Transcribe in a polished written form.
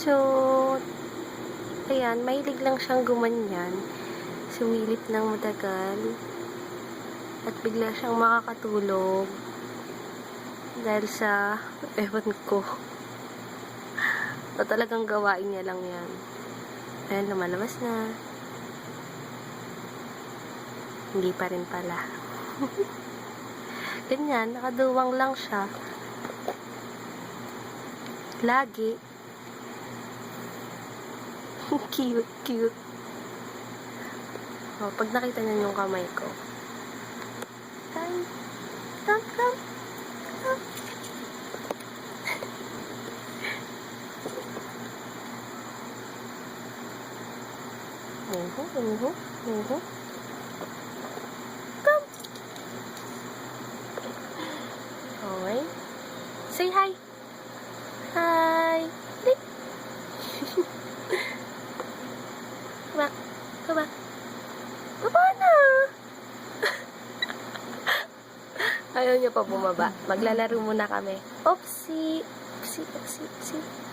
So, ayan, mahilig lang siyang gumanyan. Sumilip ng matagal. At bigla siyang makakatulog. Dahil sa, ewan ko. O talagang gawain niya lang yan. Ayan, lumalabas na. Hindi pa rin pala. Ganyan, nakaduwang lang siya. Lagi. Cute, cute. O, pag nakita niya yung kamay ko. Come, come, come. Come. Come. Okay. Say hi. Hi. Back. Go back. Baba na. Ayaw niya pa bumaba. Maglalaro muna kami. Oopsie. Oopsie, oopsie, oopsie.